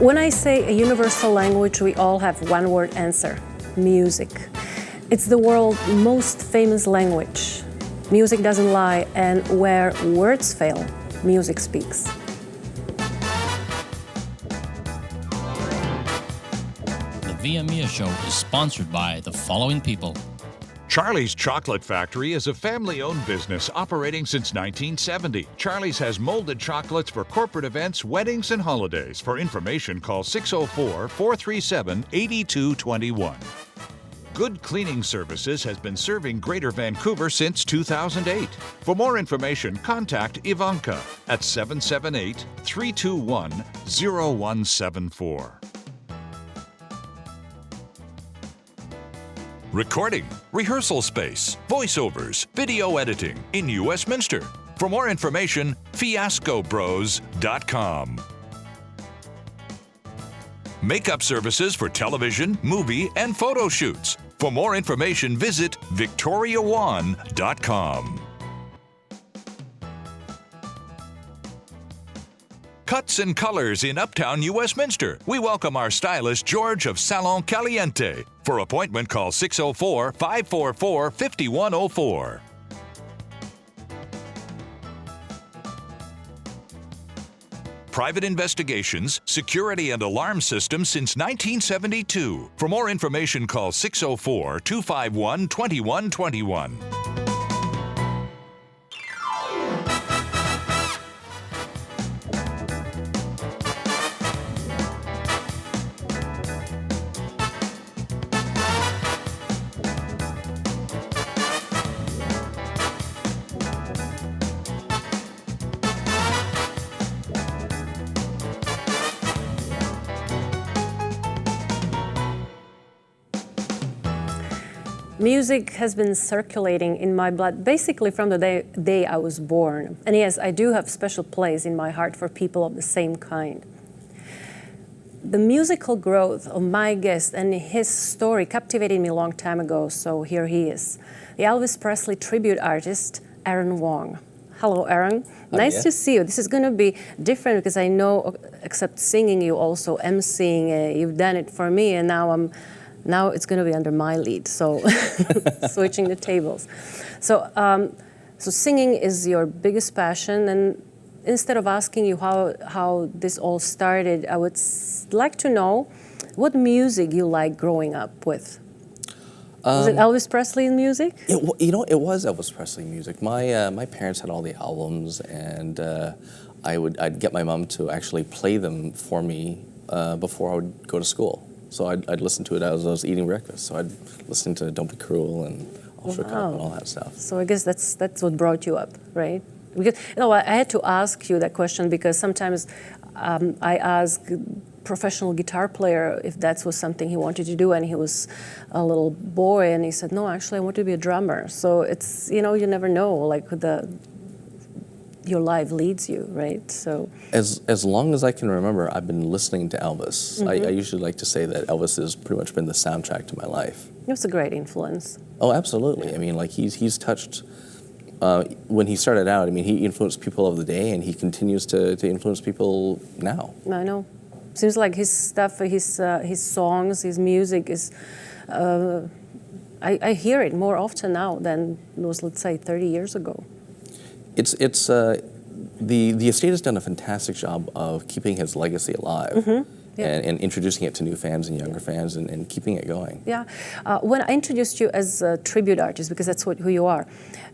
When I say a universal language, we all have one word answer: music. It's the world's most famous language. Music doesn't lie, and where words fail, music speaks. The ViaMia show is sponsored by the following people. Charlie's Chocolate Factory is a family-owned business operating since 1970. Charlie's has molded chocolates for corporate events, weddings, and holidays. For information, call 604-437-8221. Good Cleaning Services has been serving Greater Vancouver since 2008. For more information, contact Ivanka at 778-321-0174. Recording, rehearsal space, voiceovers, video editing in Westminster. For more information, fiascobros.com. Makeup services for television, movie, and photo shoots. For more information, visit victoriawon.com. Cuts and colors in Uptown Westminster. We welcome our stylist, George of Salon Caliente. For appointment, call 604-544-5104. Private investigations, security and alarm systems since 1972. For more information, call 604-251-2121. Music has been circulating in my blood basically from the day I was born. And yes, I do have a special place in my heart for people of the same kind. The musical growth of my guest and his story captivated me a long time ago, so here he is. The Elvis Presley tribute artist, Aaron Wong. Hello, Aaron. Nice to see you. This is going to be different because I know, except singing, you also emceeing. You've done it for me, and now it's going to be under my lead, so switching the tables. So singing is your biggest passion, and instead of asking you how this all started, I would like to know what music you like growing up with. Was it Elvis Presley music? It was Elvis Presley music. My parents had all the albums, and I'd get my mom to actually play them for me before I would go to school. So I'd listen to it as I was eating breakfast. So I'd listen to Don't Be Cruel and I'll Shook Up and all that stuff. So I guess that's what brought you up, right? Because I had to ask you that question because sometimes I ask professional guitar player if that was something he wanted to do, and he was a little boy, and he said, no, actually I want to be a drummer. So it's, you never know, like your life leads you, right? So as long as I can remember, I've been listening to Elvis. Mm-hmm. I usually like to say that Elvis has pretty much been the soundtrack to my life. It was a great influence. Oh, absolutely. I mean, like he's touched. When he started out, I mean, he influenced people of the day, and he continues to influence people now. I know. Seems like his stuff, his songs, his music is. I hear it more often now than it was, let's say, 30 years ago. The estate has done a fantastic job of keeping his legacy alive. Mm-hmm. Yeah. And introducing it to new fans and younger fans and keeping it going. Yeah. When I introduced you as a tribute artist, because that's who you are,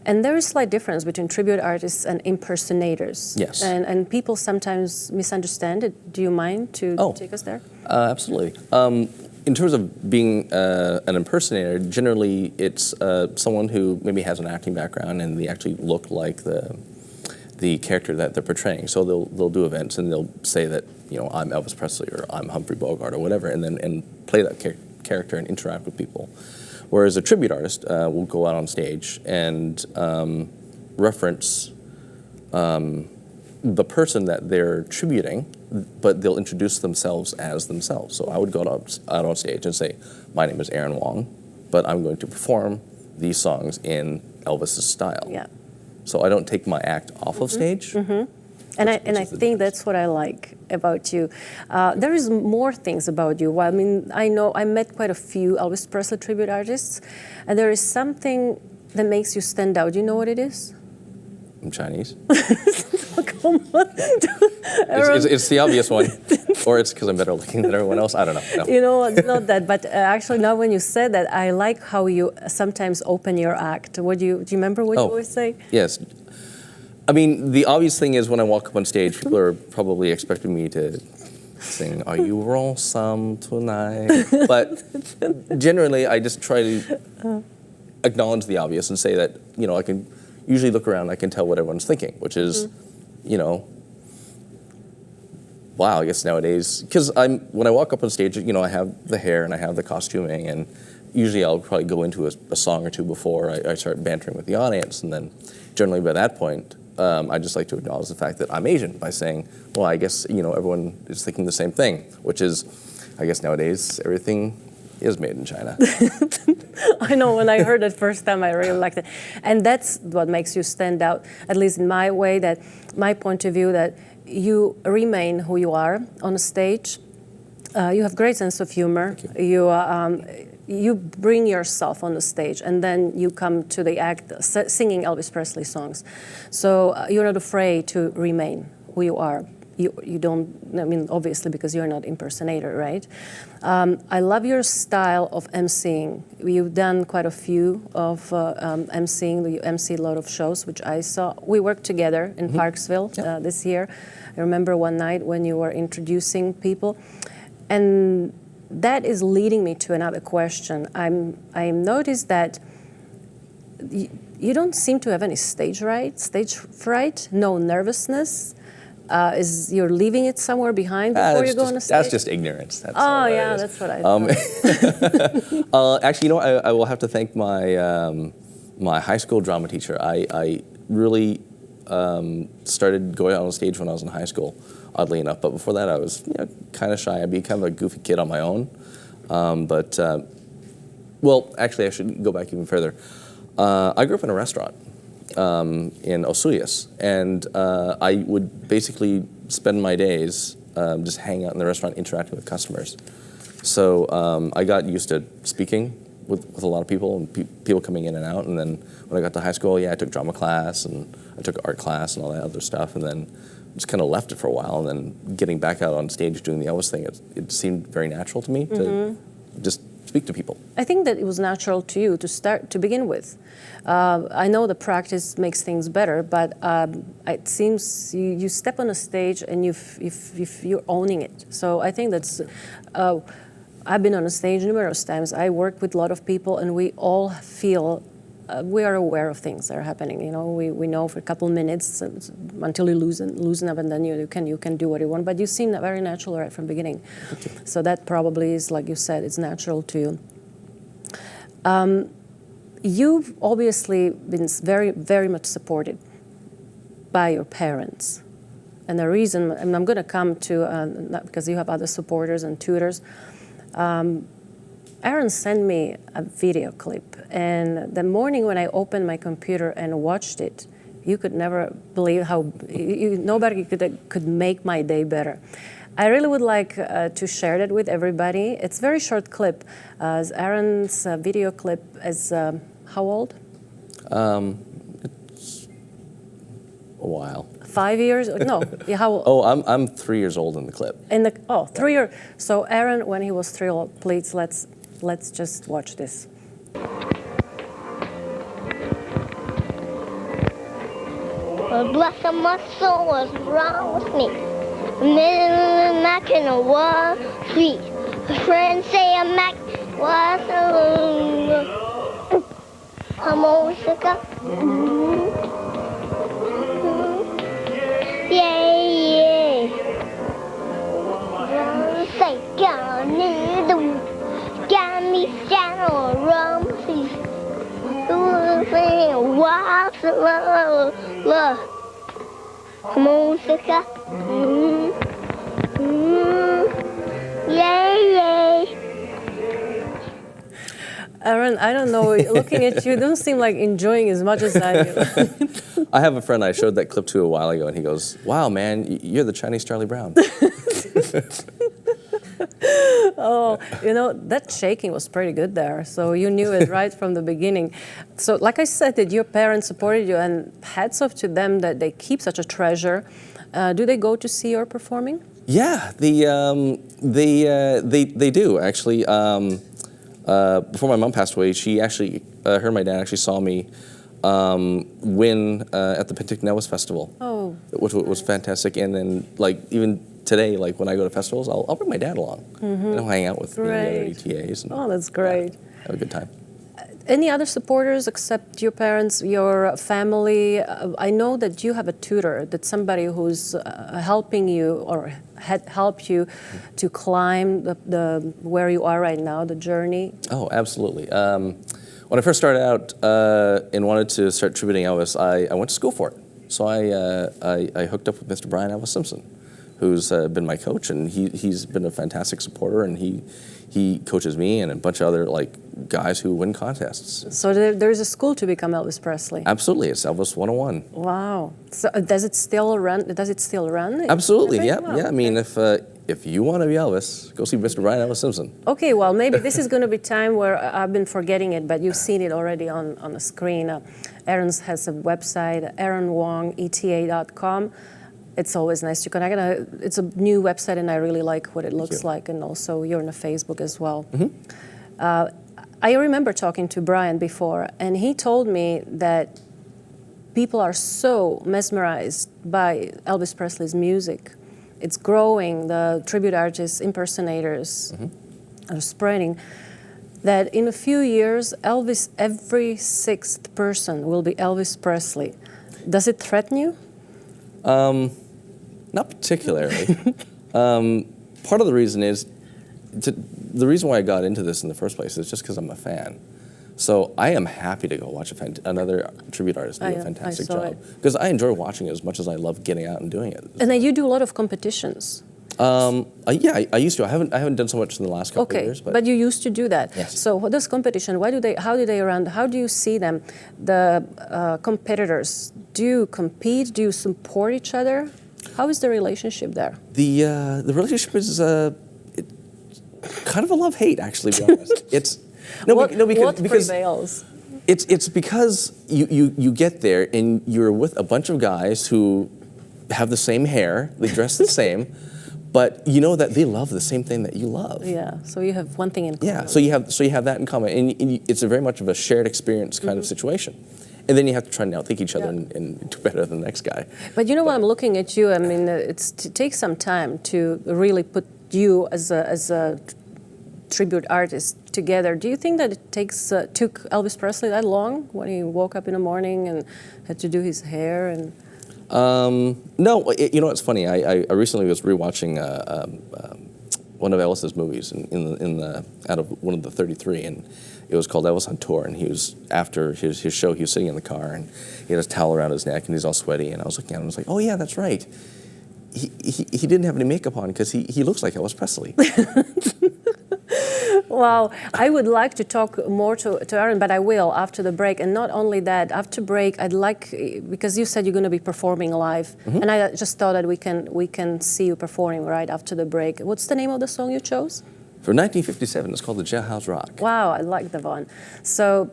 and there is a slight difference between tribute artists and impersonators. Yes. And people sometimes misunderstand it. Do you mind to take us there? Absolutely. In terms of being an impersonator, generally it's someone who maybe has an acting background and they actually look like the character that they're portraying. So they'll do events and they'll say that, I'm Elvis Presley or I'm Humphrey Bogart or whatever, and play that character and interact with people. Whereas a tribute artist will go out on stage and reference the person that they're tributing, but they'll introduce themselves as themselves. So I would go out on stage and say, my name is Aaron Wong, but I'm going to perform these songs in Elvis's style. Yeah. So I don't take my act off of stage, And I think that's what I like about you. There is more things about you. Well, I mean, I know I met quite a few Elvis Presley tribute artists, and there is something that makes you stand out. You know what it is? I'm Chinese. Come on. It's the obvious one. Or it's because I'm better looking than everyone else. I don't know. No. You know, it's not that. But actually, now when you said that, I like how you sometimes open your act. Do you remember what you always say? Yes. I mean, the obvious thing is when I walk up on stage, people are probably expecting me to sing, "Are you wrong tonight?" But generally, I just try to acknowledge the obvious and say that, you know, I can usually look around, I can tell what everyone's thinking, which is, you know, wow, I guess nowadays, because when I walk up on stage, you know, I have the hair and I have the costuming, and usually I'll probably go into a song or two before I start bantering with the audience, and then generally by that point, I just like to acknowledge the fact that I'm Asian by saying, well, I guess, you know, everyone is thinking the same thing, which is, I guess nowadays everything is made in China. I know, when I heard it first time, I really liked it. And that's what makes you stand out, at least in my way, that my point of view, that you remain who you are on the stage. You have great sense of humor. You bring yourself on the stage, and then you come to the act singing Elvis Presley songs. So you're not afraid to remain who you are. You don't, I mean, obviously, because you're not impersonator, right? I love your style of emceeing. You've done quite a few of emceeing. You emcee a lot of shows, which I saw. We worked together in Parksville this year. I remember one night when you were introducing people. And that is leading me to another question. I noticed that you don't seem to have any stage fright, no nervousness. You're leaving it somewhere behind before you go on a stage? That's just ignorance. That's that's what I thought. Actually, you know, I will have to thank my my high school drama teacher. I really started going out on stage when I was in high school, oddly enough. But before that, I was kind of shy. I'd be kind of a goofy kid on my own. Well, actually, I should go back even further. I grew up in a restaurant. In Osoyoos, and I would basically spend my days just hanging out in the restaurant, interacting with customers. So I got used to speaking with a lot of people and people coming in and out. And then when I got to high school, I took drama class and I took art class and all that other stuff. And then just kind of left it for a while. And then getting back out on stage doing the Elvis thing, it seemed very natural to me to just speak to people. I think that it was natural to you to begin with. I know the practice makes things better, but it seems you step on a stage and you're owning it. So I think that's. I've been on a stage numerous times. I work with a lot of people, and we all feel. We are aware of things that are happening. You know, we know for a couple of minutes until you loosen up, and then you can do what you want. But you seem very natural right from the beginning. So that probably is, like you said, it's natural to you. You've obviously been very, very much supported by your parents, and the reason, and I'm going to come to not because you have other supporters and tutors. Aaron sent me a video clip, and the morning when I opened my computer and watched it, you could never believe how nobody could make my day better. I really would like to share that with everybody. It's a very short clip. Aaron's video clip is how old? It's a while. 5 years? No. Yeah, how old? Oh, I'm 3 years old in the clip. 3 years. So Aaron, when he was 3 years old, please let's just watch this. Bless my soul, what's wrong with me? I'm Mac in a Wall Street. Friends say I'm Mac was I'm always sick up. Yeah. Say, got me down around my feet. Música. Aaron, I don't know. Looking at you, don't seem like enjoying as much as I do. I have a friend I showed that clip to a while ago, and he goes, "Wow, man, you're the Chinese Charlie Brown." Oh, that shaking was pretty good there. So you knew it right from the beginning. So like I said, that your parents supported you, and hats off to them that they keep such a treasure. Do they go to see your performing? Yeah, they do actually. Before my mom passed away, she actually, her and my dad actually saw me win at the Penticton Elvis Festival. Oh, which was fantastic. And then even today, when I go to festivals, I'll bring my dad along. And I'll hang out with the other ETAs. And, that's great. Have a good time. Any other supporters except your parents, your family? I know that you have a tutor, that's somebody who's helping you or had helped you to climb the where you are right now, the journey. Oh, absolutely. When I first started out and wanted to start tributing Elvis, I went to school for it. So I hooked up with Mr. Brian Elvis Simpson, who's been my coach, and he's been a fantastic supporter, and he coaches me and a bunch of other guys who win contests. So there's a school to become Elvis Presley. Absolutely, it's Elvis 101. Wow. So does it still run? Absolutely, yeah. Wow. Yeah, I mean, if you want to be Elvis, go see Mr. Brian Elvis Simpson. Okay, well, maybe this is going to be time where I've been forgetting it, but you've seen it already on the screen. Aaron has a website, AaronWongETA.com. It's always nice to connect. It's a new website, and I really like what it looks like. And also, you're on Facebook as well. I remember talking to Brian before, and he told me that people are so mesmerized by Elvis Presley's music. It's growing. The tribute artists, impersonators are spreading. That in a few years, every sixth person will be Elvis Presley. Does it threaten you? Not particularly. Part of the reason is, the reason why I got into this in the first place is just because I'm a fan. So I am happy to go watch another tribute artist do a fantastic job. Because I enjoy watching it as much as I love getting out and doing it. And then you do a lot of competitions. Yeah, I used to. I haven't done so much in the last couple of years. But you used to do that. Yes. So what does competition? How do they run? How do you see them? The competitors. Do you compete? Do you support each other? How is the relationship there? The relationship is kind of a love-hate, actually. To be honest, What prevails? It's because you get there and you're with a bunch of guys who have the same hair, they dress the same, but you know that they love the same thing that you love. Yeah, so you have one thing in common. Yeah, so you have that in common, and it's a very much of a shared experience kind of situation. And then you have to try and outthink each other and do better than the next guy. But when I'm looking at you, I mean, it takes some time to really put you as a tribute artist together. Do you think that it took Elvis Presley that long when he woke up in the morning and had to do his hair and? No, you know what's funny? I recently was rewatching one of Elvis's movies out of one of the 33, and it was called Elvis on Tour. And he was after his show, he was sitting in the car and he had his towel around his neck and he's all sweaty. And I was looking at him, and I was like, oh yeah, that's right. He didn't have any makeup on because he looks like Elvis Presley. Well, I would like to talk more to Aaron, but I will after the break. And not only that, after break, I'd like, because you said you're going to be performing live, and I just thought that we can see you performing right after the break. What's the name of the song you chose? For 1957, it's called the Jailhouse Rock. Wow, I like the one. So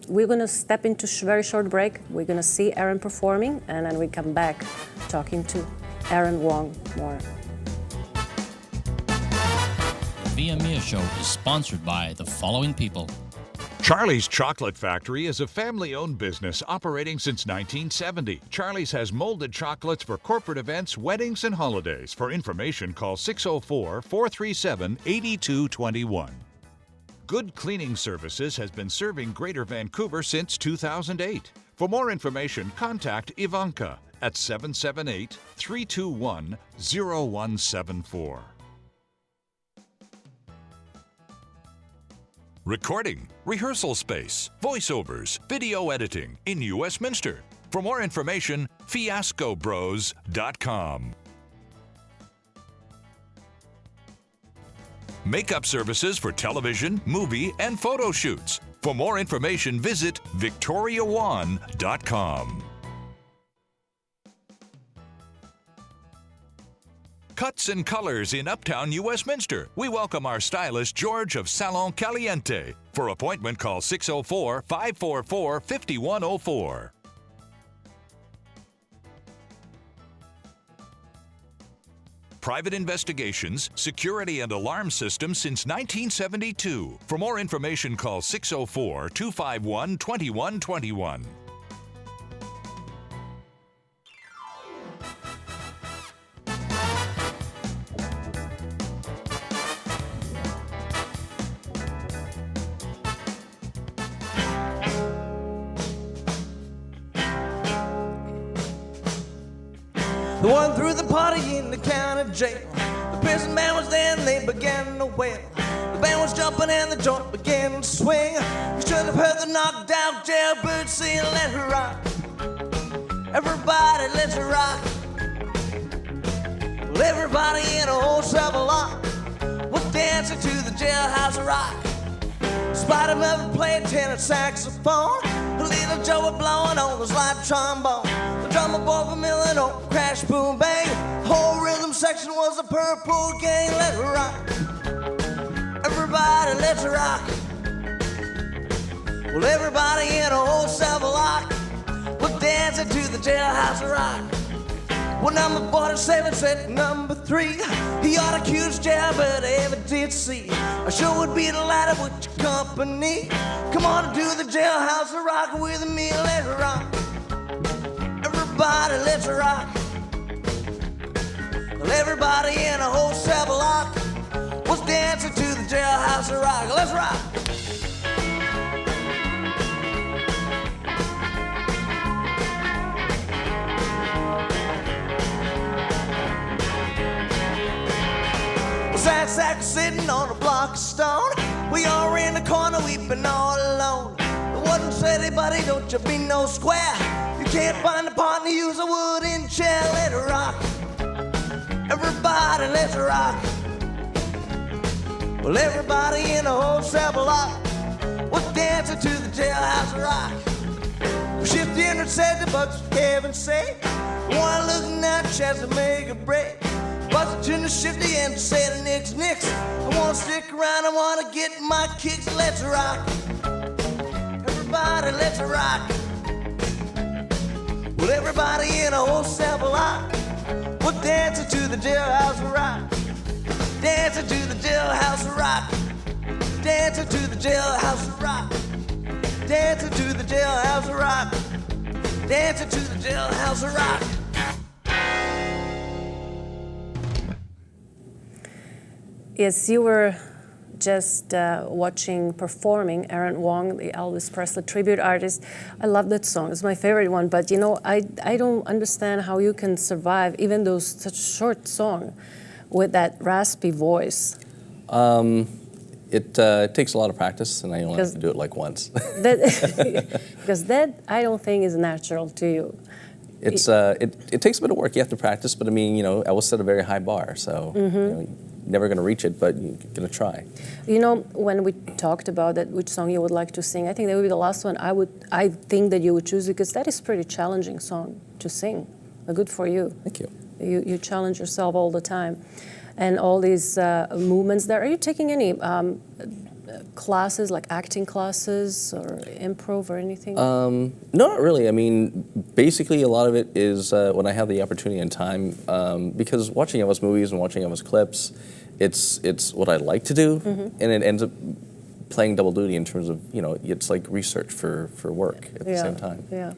we're going to step into a very short break. We're going to see Aaron performing, and then we come back talking to Aaron Wong more. The ViaMia show is sponsored by the following people. Charlie's Chocolate Factory is a family-owned business operating since 1970. Charlie's has molded chocolates for corporate events, weddings, and holidays. For information, call 604-437-8221. Good Cleaning Services has been serving Greater Vancouver since 2008. For more information, contact Ivanka at 778-321-0174. Recording, rehearsal space, voiceovers, video editing in Westminster. For more information, fiascobros.com. Makeup services for television, movie, and photo shoots. For more information, visit VictoriaWon.com. Cuts and colors in Uptown New Westminster. We welcome our stylist, George of Salon Caliente. For appointment, call 604-544-5104. Private investigations, security and alarm systems since 1972. For more information, call 604-251-2121. The one threw the party in the county jail. The prison man was there and they began to wail. The band was jumping and the joint began to swing. You should have heard the knocked out jailbird sing, let her rock. Everybody, let her rock. Well, everybody in a whole block was dancing to the jailhouse rock. Spider-Man played tenor saxophone. Little Joe was blowing on the slide trombone. The drummer boy from Illinois, crash, boom, bang. The whole rhythm section was a purple gang. Let her rock. Everybody, let's rock. Well, everybody in a whole block was dancing to the jailhouse rock. Well, number 47 said number 3, he ought to accuse jail, but I ever did see. I sure would be delighted with your company. Come on and do the jailhouse rock with me, let's rock. Everybody, let's rock. Well, everybody in a whole block was dancing to the jailhouse rock. Let's rock. Sad sack sitting on a block of stone. We all in the corner weeping all alone. There wasn't anybody, don't you be no square. You can't find a partner, use a wooden chair. Let it rock. Everybody, let's rock. Well, everybody in the whole block was dancing to the jailhouse rock. Shifty and said the bucks heaven say, one looking at chance to make a break. Buzzed in the shifty and said nix, nix. I wanna stick around, I wanna get my kicks. Let's rock. Everybody, let's rock. Well, everybody in a whole block was dancing to the jailhouse rock. Dancing to the jailhouse rock. Dancing to the jailhouse rock. Dancing to the jailhouse rock. Dancing to the jailhouse rock. Yes, you were just performing Aaron Wong, the Elvis Presley tribute artist. I love that song. It's my favorite one. But, you know, I don't understand how you can survive, even though such a short song, with that raspy voice. It takes a lot of practice, and I only have to do it like once. Because that, I don't think, is natural to you. It takes a bit of work. You have to practice, but I mean, you know, Elvis set a very high bar, so you know, never going to reach it, but you're going to try. You know, when we talked about that, which song you would like to sing, I think that would be the last one I think that you would choose, because that is a pretty challenging song to sing. Good for you. Thank you. You challenge yourself all the time. And all these movements there. Are you taking any classes, like acting classes or improv or anything? No, not really. I mean, basically a lot of it is when I have the opportunity and time, because watching Elvis movies and watching Elvis clips, it's what I like to do, and it ends up playing double duty in terms of, you know, it's like research for work at the same time. Yeah,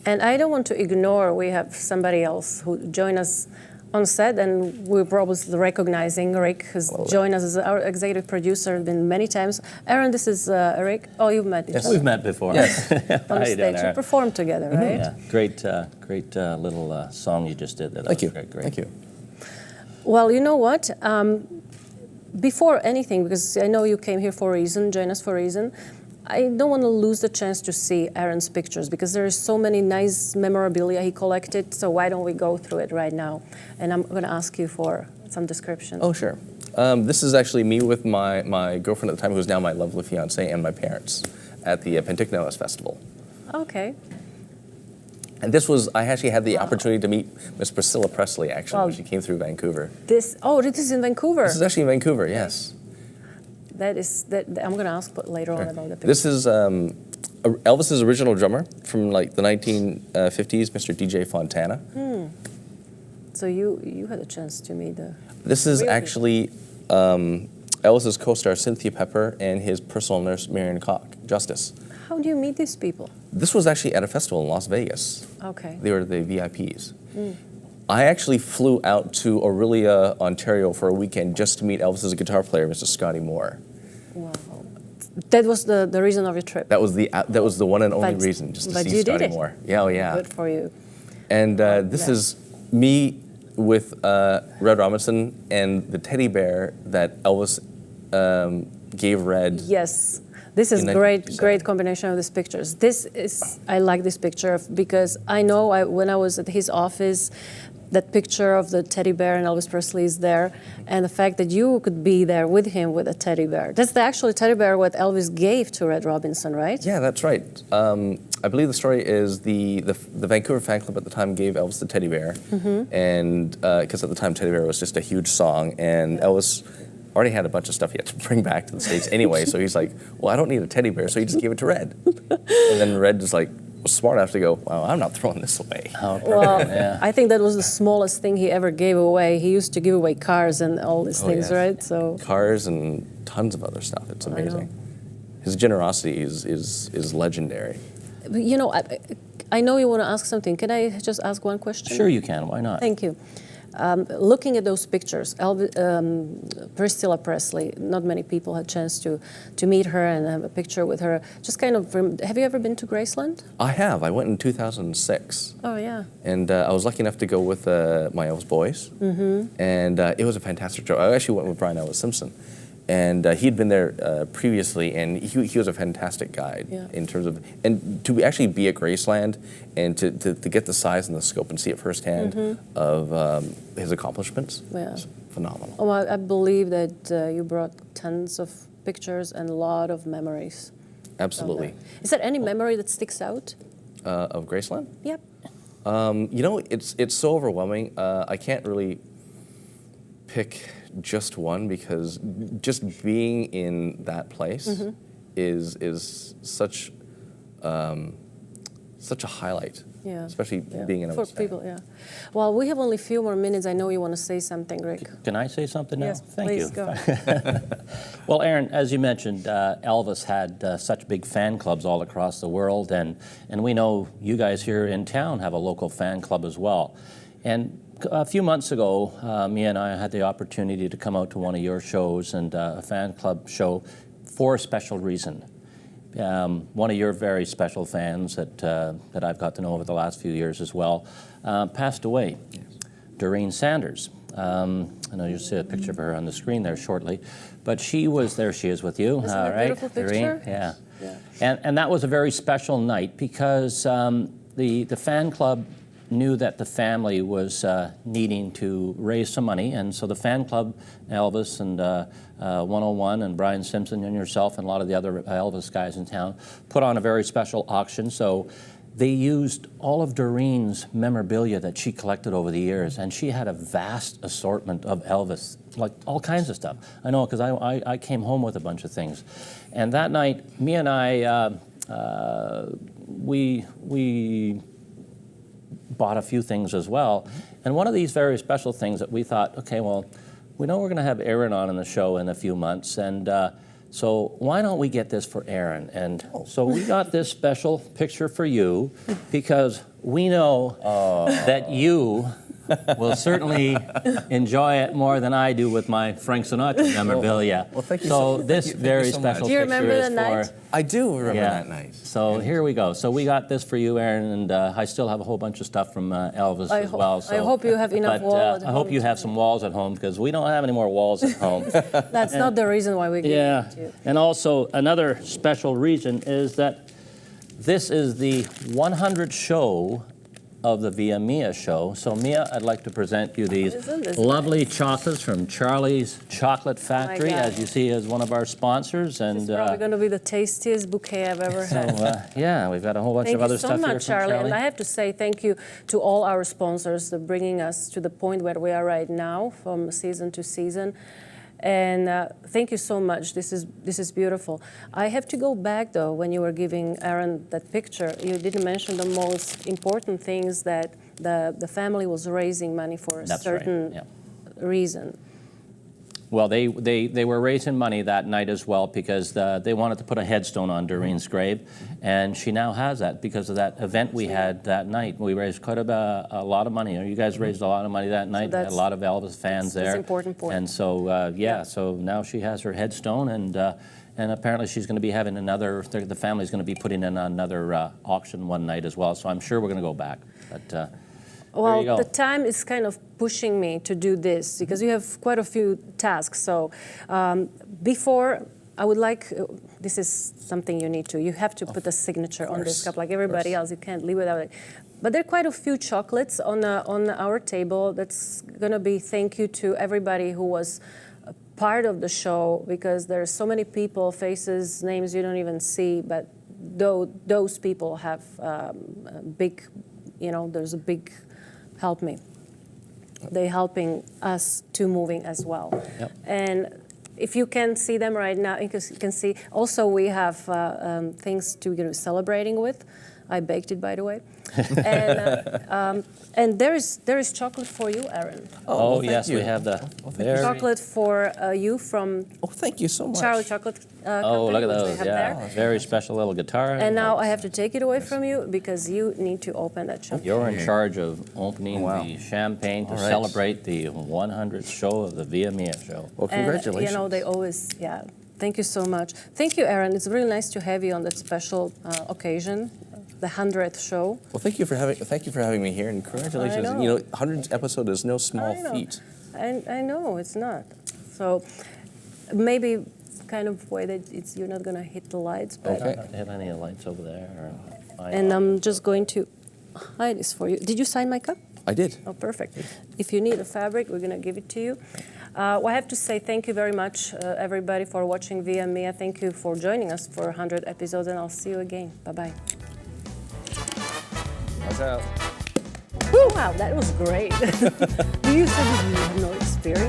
and I don't want to ignore, we have somebody else who joined us on set, and we're probably recognizing Rick, who's joined us as our executive producer been many times. Aaron, this is Rick. Oh, you've met each other. Yes, we've met before. Yes. On stage. You performed together, right? Yeah, great little song you just did. Thank you. Great. Thank you. Well, you know what? Before anything, because I know you came here for a reason, join us for a reason, I don't want to lose the chance to see Aaron's pictures, because there is so many nice memorabilia he collected, so why don't we go through it right now? And I'm going to ask you for some description. Oh, sure. This is actually me with my girlfriend at the time, who's now my lovely fiance, and my parents at the Penticnoas Festival. Okay. And I actually had the opportunity to meet Miss Priscilla Presley, actually, when she came through Vancouver. This is in Vancouver. This is actually in Vancouver, yes. I'm going to ask later on about the picture. This is Elvis's original drummer from like the 1950s, Mr. DJ Fontana. So you had a chance to meet the... This is actually Elvis's co-star Cynthia Pepper and his personal nurse Marion Justice. How do you meet these people? This was actually at a festival in Las Vegas. Okay. They were the VIPs. I actually flew out to Orillia, Ontario for a weekend just to meet Elvis's guitar player, Mr. Scotty Moore. Wow. That was the reason of your trip? That was the one and only reason, just to see Scotty Moore. Yeah, oh yeah. Good for you. And this is me with Red Robinson and the teddy bear that Elvis gave Red. Yes. This is great combination of these pictures. I like this picture because I know when I was at his office, that picture of the teddy bear and Elvis Presley is there, and the fact that you could be there with him with a teddy bear. That's the actual teddy bear what Elvis gave to Red Robinson, right? Yeah, that's right. I believe the story is the Vancouver fan club at the time gave Elvis the teddy bear, and because at the time teddy bear was just a huge song, and Elvis already had a bunch of stuff he had to bring back to the States anyway, so he's like, well, I don't need a teddy bear, so he just gave it to Red. And then Red just was smart enough to go, wow, I'm not throwing this away. Well, yeah. I think that was the smallest thing he ever gave away. He used to give away cars and all these things, right? So cars and tons of other stuff. It's amazing. His generosity is legendary. But, you know, I know you want to ask something. Can I just ask one question? Sure you can. Why not? Thank you. Looking at those pictures, Priscilla Presley, not many people had a chance to meet her and have a picture with her. Just kind of, have you ever been to Graceland? I have. I went in 2006. Oh, yeah. And I was lucky enough to go with my Elvis boys. And it was a fantastic trip. I actually went with Brian Elvis Simpson. And he'd been there previously, and he was a fantastic guide in terms of, and to actually be at Graceland and to get the size and the scope and see it firsthand of his accomplishments, was phenomenal. Oh, I believe that you brought tons of pictures and a lot of memories. Absolutely. Is there any memory that sticks out? Of Graceland? Yep. You know, it's so overwhelming. I can't really pick just one because just being in that place is such such a highlight. Yeah. Especially being in a for people. Yeah. Well, we have only a few more minutes. I know you want to say something, Rick. Can I say something now? Yes, Thank please you. Go. Well, Aaron, as you mentioned, Elvis had such big fan clubs all across the world, and we know you guys here in town have a local fan club as well. And a few months ago, me and I had the opportunity to come out to one of your shows, and a fan club show for a special reason. One of your very special fans that I've got to know over the last few years as well passed away, Doreen Sanders. I know you'll see a picture of her on the screen there shortly, but she was there. She is with you, Isn't that a beautiful picture? Doreen? Yeah. And that was a very special night because the fan club knew that the family was needing to raise some money, and so the fan club, Elvis and 101 and Brian Simpson and yourself and a lot of the other Elvis guys in town put on a very special auction. So they used all of Doreen's memorabilia that she collected over the years, and she had a vast assortment of Elvis, like all kinds of stuff. I know, because I came home with a bunch of things. And that night, me and I, we bought a few things as well. And one of these very special things that we thought, okay, well, we know we're going to have Aaron on in the show in a few months, and so why don't we get this for Aaron? And so we got this special picture for you because we know that you will certainly enjoy it more than I do with my Frank Sinatra memorabilia. Well, thank you so this very special Do you picture remember is that night? for... I do remember that night. So here we go. So we got this for you, Aaron, and I still have a whole bunch of stuff from Elvis as well. So, I hope you have enough walls at home. I hope you have some walls at home because we don't have any more walls at home. That's not the reason why we gave it to you. And also another special reason is that this is the 100th show of the ViaMia show. So Mia, I'd like to present you these Isn't this lovely chocolates from Charlie's Chocolate Factory, God. as you see, as one of our sponsors. And It's probably going to be the tastiest bouquet I've ever had. yeah, we've got a whole bunch Thank of you other so stuff here much, from Charlie. Charlie. And I have to say thank you to all our sponsors for bringing us to the point where we are right now, from season to season. And thank you so much. This is beautiful. I have to go back, though, when you were giving Aaron that picture. You didn't mention the most important things, that the family was raising money for a That's certain right, reason. Well, they were raising money that night as well because they wanted to put a headstone on Doreen's grave, and she now has that because of that event we had that night. We raised quite a lot of money. You guys raised a lot of money that night. Had a lot of Elvis fans there. That's an important point. And so, so now she has her headstone, and apparently she's going to be having another. The family's going to be putting in another auction one night as well. So I'm sure we're going to go back. But well, there you go. the time is kind of pushing me to do this because you have quite a few tasks. So before, I would like, this is something you have to put a signature on this cup like everybody else. You can't leave without it. But there are quite a few chocolates on our table. That's going to be thank you to everybody who was a part of the show, because there are so many people, faces, names you don't even see, but those people have a big, there's a big help me. They're helping us to moving as well. Yep. And if you can see them right now, you can see. Also, we have things to celebrating with. I baked it, by the way. And there is chocolate for you, Aaron. Oh yes, we have the very Chocolate for you from Oh, thank you so much. Charlie Chocolate Oh, Company, look at which they those! have Yeah, there. very special little guitar. And now I have to take it away from you because you need to open that chocolate. You're in charge of opening the champagne to celebrate the 100th show of the ViaMia show. Well, congratulations. And, they always, thank you so much. Thank you, Aaron. It's really nice to have you on that special occasion, the 100th show. Well, thank you for having me here, and congratulations. I know. 100th episode is no small feat. I know, it's not. So maybe kind of way that you're not going to hit the lights, but I don't have any lights over there. and I'm just going to hide this for you. Did you sign my cup? I did. Oh, perfect. If you need a fabric, we're going to give it to you. Well, I have to say thank you very much, everybody, for watching ViaMia. Thank you for joining us for 100 episodes, and I'll see you again. Bye-bye. Watch out. Wow, that was great. You said you have no experience.